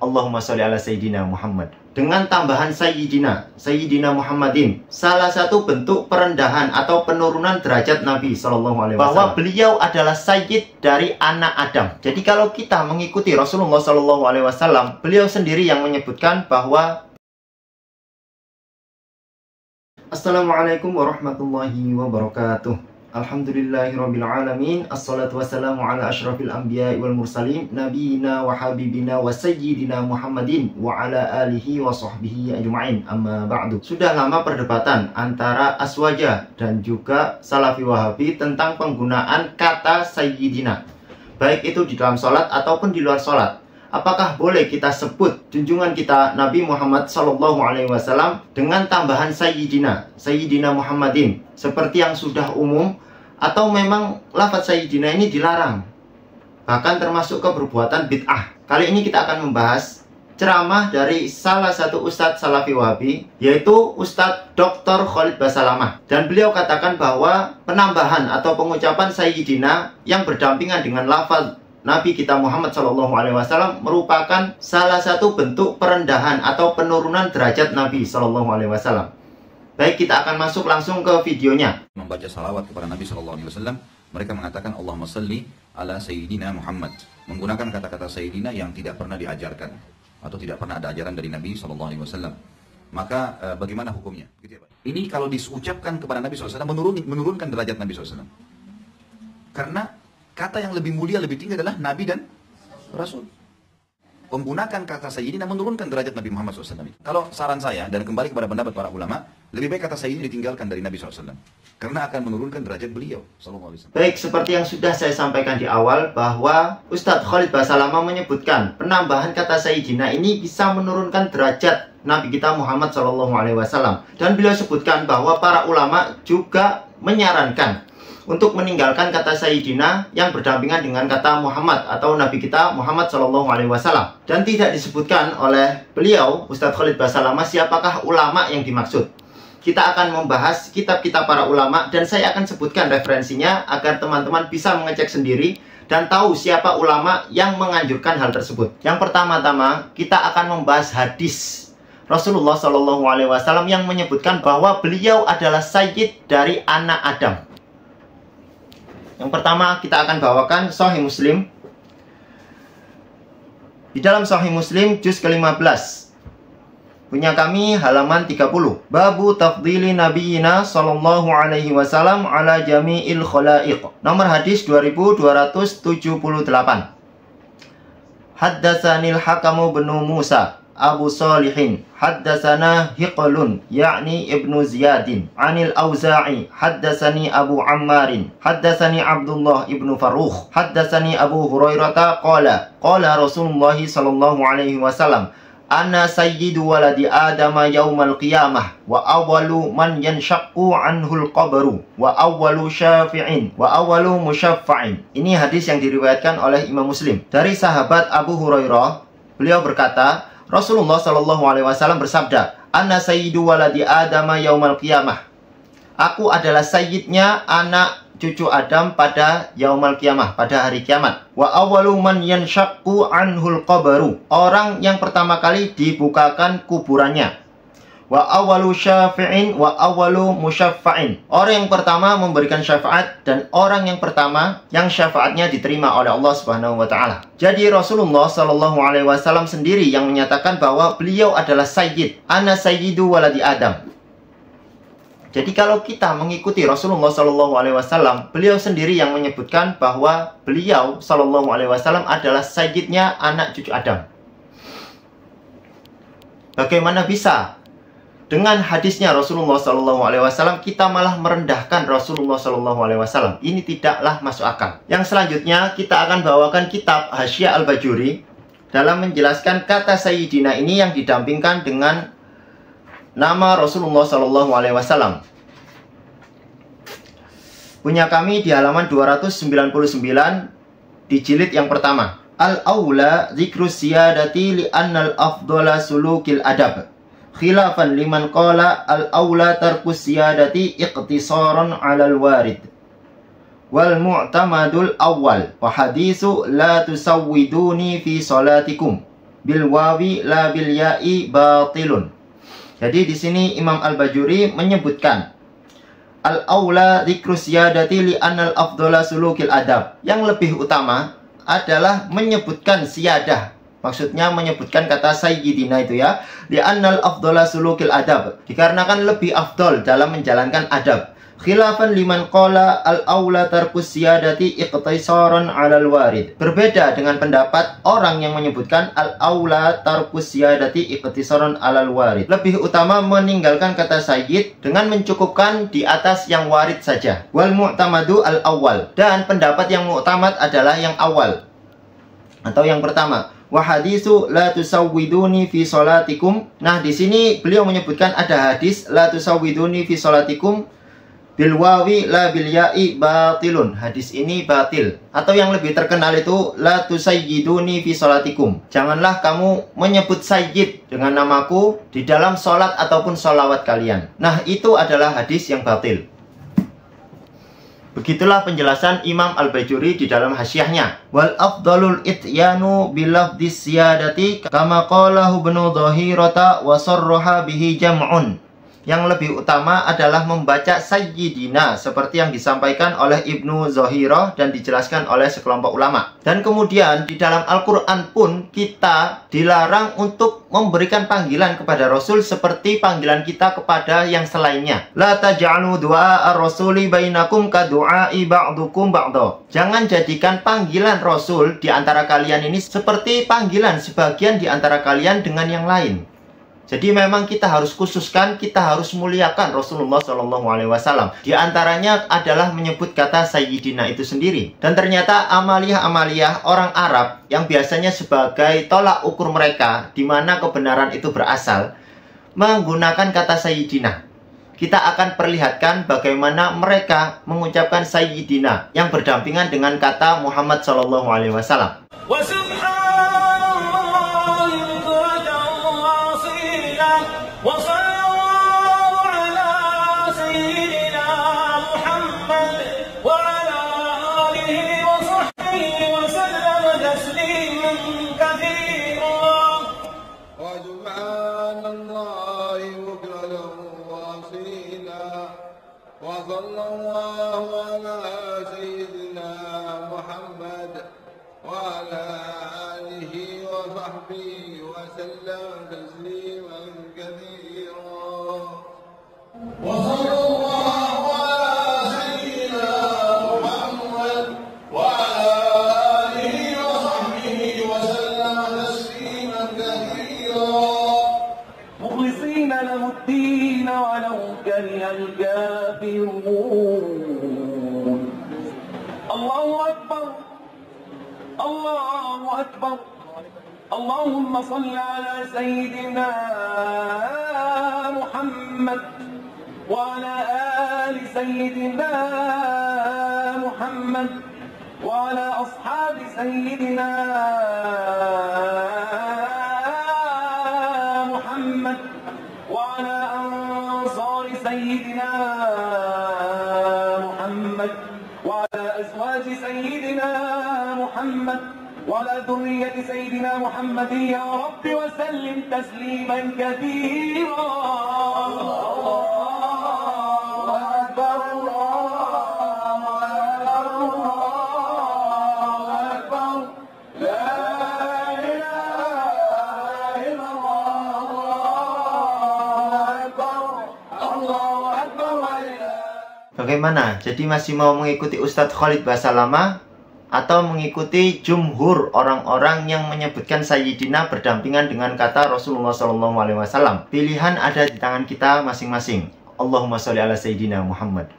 Allahumma sholli ala Sayyidina Muhammad. Dengan tambahan Sayyidina Muhammadin, salah satu bentuk perendahan atau penurunan derajat Nabi SAW, bahwa beliau adalah Sayyid dari anak Adam. Jadi kalau kita mengikuti Rasulullah SAW, beliau sendiri yang menyebutkan bahwa Assalamualaikum warahmatullahi wabarakatuh. Alhamdulillahirrabbilalamin. Assalatu wassalamu ala ashrafil anbiya wal mursalin, nabiyina wa habibina wa sayyidina Muhammadin wa ala alihi wa sahbihi ajma'in, amma ba'du. Sudah lama perdebatan antara Aswaja dan juga Salafi Wahabi tentang penggunaan kata sayyidina, baik itu di dalam sholat ataupun di luar sholat. Apakah boleh kita sebut junjungan kita Nabi Muhammad SAW dengan tambahan Sayyidina Muhammadin seperti yang sudah umum, atau memang lafaz Sayyidina ini dilarang, bahkan termasuk ke perbuatan bid'ah? Kali ini kita akan membahas ceramah dari salah satu Ustadz Salafi Wahabi, yaitu Ustadz Dr. Khalid Basalamah. Dan beliau katakan bahwa penambahan atau pengucapan Sayyidina yang berdampingan dengan lafaz Nabi kita Muhammad SAW merupakan salah satu bentuk perendahan atau penurunan derajat Nabi SAW. Baik, kita akan masuk langsung ke videonya. Membaca salawat kepada Nabi SAW, mereka mengatakan Allahumma salli ala Sayyidina Muhammad, menggunakan kata-kata Sayyidina yang tidak pernah diajarkan atau tidak pernah ada ajaran dari Nabi SAW. Maka bagaimana hukumnya? Ini kalau diucapkan kepada Nabi SAW menurunkan derajat Nabi SAW. Karena kata yang lebih mulia, lebih tinggi adalah Nabi dan Rasul. Menggunakan kata Sayyidina menurunkan derajat Nabi Muhammad SAW. Kalau saran saya, dan kembali kepada pendapat para ulama, lebih baik kata Sayyidina ditinggalkan dari Nabi SAW. Karena akan menurunkan derajat beliau SAW. Baik, seperti yang sudah saya sampaikan di awal, bahwa Ustadz Khalid Basalamah menyebutkan penambahan kata Sayyidina ini bisa menurunkan derajat Nabi kita Muhammad SAW. Dan beliau sebutkan bahwa para ulama juga menyarankan untuk meninggalkan kata Sayyidina yang berdampingan dengan kata Muhammad atau Nabi kita Muhammad SAW. Dan tidak disebutkan oleh beliau, Ustadz Khalid Basalamah, siapakah ulama yang dimaksud. Kita akan membahas kitab-kitab para ulama, dan saya akan sebutkan referensinya agar teman-teman bisa mengecek sendiri dan tahu siapa ulama yang menganjurkan hal tersebut. Yang pertama-tama, kita akan membahas hadis Rasulullah SAW yang menyebutkan bahwa beliau adalah Sayyid dari anak Adam. Yang pertama kita akan bawakan Sahih Muslim. Di dalam Sahih Muslim juz ke-15, punya kami halaman 30. Babu tafdili nabiyina sallallahu alaihi wasallam ala jami'il khalaiq. Nomor hadis 2278. Haddatsanil Hakamu bin Musa Abu Salihin haddatsana Hiqlun ya'ni Ibnu Ziyadin anil Auza'i haddatsani Abu Ammarin haddatsani Abdullah ibnu Farrukh haddatsani Abu Hurairah qala Rasulullah sallallahu alaihi wasallam ana sayyidu waladi Adam yaumal qiyamah wa awwalu man yanshaqqu anhul qabru wa awwalu syafi'in wa awwalu musyaffa'in. Ini hadis yang diriwayatkan oleh Imam Muslim dari sahabat Abu Hurairah. Beliau berkata, Rasulullah SAW bersabda, Ana sayyidu waladi Adam yaumal qiyamah. Aku adalah sayyidnya anak cucu Adam pada yaumal qiyamah, pada hari kiamat. Wa awwalu man yanshaqqu anhul qabru. Orang yang pertama kali dibukakan kuburannya. Wa awwalu syafi'in wa awwalu musyaffa'in. Orang yang pertama memberikan syafaat dan orang yang pertama yang syafaatnya diterima oleh Allah Subhanahu wa taala. Jadi Rasulullah SAW sendiri yang menyatakan bahwa beliau adalah sayyid. Ana sayyidu waladi Adam. Jadi kalau kita mengikuti Rasulullah SAW, beliau sendiri yang menyebutkan bahwa beliau SAW adalah sayyidnya anak cucu Adam. Bagaimana bisa dengan hadisnya Rasulullah SAW kita malah merendahkan Rasulullah SAW? Ini tidaklah masuk akal. Yang selanjutnya kita akan bawakan kitab Hasyiah Al-Bajuri dalam menjelaskan kata Sayyidina ini yang didampingkan dengan nama Rasulullah SAW. Punya kami di halaman 299 di jilid yang pertama. Al-awla zikru siyadati li'annal afdola sulukil adab. Khilafan liman qala al-awla tarkus siyadati iqtisaran alal warid. Wal mu'tamadul awal wa hadisu la tusawwiduni fi salatikum. bil wawi la bil ya'i batilun. Jadi di sini Imam Al-Bajuri menyebutkan al-aula dzikru siyadati li anal afdhala sulukil adab. Yang lebih utama adalah menyebutkan siyadah. Maksudnya menyebutkan kata sayyidina itu ya. Li annal afdhala sulukil adab. Dikarenakan lebih afdol dalam menjalankan adab. Khilafan liman qala al-aula tarkus siyadati iqtisaran 'alal warid. Berbeda dengan pendapat orang yang menyebutkan al-aula tarkus siyadati iqtisaran 'alal warid. Lebih utama meninggalkan kata sayyid dengan mencukupkan di atas yang warid saja. Wal mu'tamadu al-awwal. Dan pendapat yang mu'tamad adalah yang awal atau yang pertama. Wa hadisu la tusawwiduni fi sholatikum. Nah, di sini beliau menyebutkan ada hadis la tusawwiduni fi sholatikum bil wawi la bil ya'i batilun. Hadis ini batil. Atau yang lebih terkenal itu la tusayyiduni fi sholatikum. Janganlah kamu menyebut sayyid dengan namaku di dalam sholat ataupun sholawat kalian. Nah, itu adalah hadis yang batil. Begitulah penjelasan Imam Al-Bajuri di dalam hasyiahnya. Wal afdalul ityanu bilafdis siyadati kama qalahu Ibnu Dhahirata wa sarraha bihi jam'un. Yang lebih utama adalah membaca sayyidina seperti yang disampaikan oleh Ibnu Dhahirah dan dijelaskan oleh sekelompok ulama. Dan kemudian di dalam Al-Quran pun kita dilarang untuk memberikan panggilan kepada Rasul seperti panggilan kita kepada yang selainnya. La taj'alu du'a ar-rasuli bainakum ka du'ai ba'dukum ba'da. Jangan jadikan panggilan Rasul di antara kalian ini seperti panggilan sebagian di antara kalian dengan yang lain. Jadi memang kita harus khususkan, kita harus muliakan Rasulullah SAW. Di antaranya adalah menyebut kata sayyidina itu sendiri. Dan ternyata amaliyah-amaliyah orang Arab yang biasanya sebagai tolak ukur mereka di mana kebenaran itu berasal, menggunakan kata sayyidina. Kita akan perlihatkan bagaimana mereka mengucapkan sayyidina yang berdampingan dengan kata Muhammad SAW. وصلى الله على سيدنا محمد وعلى آله وصحبه وسلم تسليما كثيرا وسبحان الله بكرة وأصيلا وصلى الله على سيدنا محمد وعلى آله وصحبه وسلم تسليما كثيرا وصلى الله على سيدنا محمد وعلى آله وصحبه وسلم تسليما كثيرا مخلصين له الدين ولو كره الكافرون الله أكبر الله أكبر اللهم صل على سيدنا محمد وعلى آل سيدنا محمد وعلى أصحاب سيدنا محمد وعلى أنصار سيدنا محمد وعلى أزواج سيدنا محمد وعلى ذرية سيدنا محمد يا رب وسلم تسليما كثيرا الله أكبر الله أكبر لا إله إلا الله الله أكبر. Bagaimana? Jadi masih mau mengikuti Ustadz Khalid bahasa lama atau mengikuti jumhur orang-orang yang menyebutkan sayyidina berdampingan dengan kata Rasulullah SAW? Pilihan ada di tangan kita masing-masing. Allahumma sholli ala sayyidina Muhammad.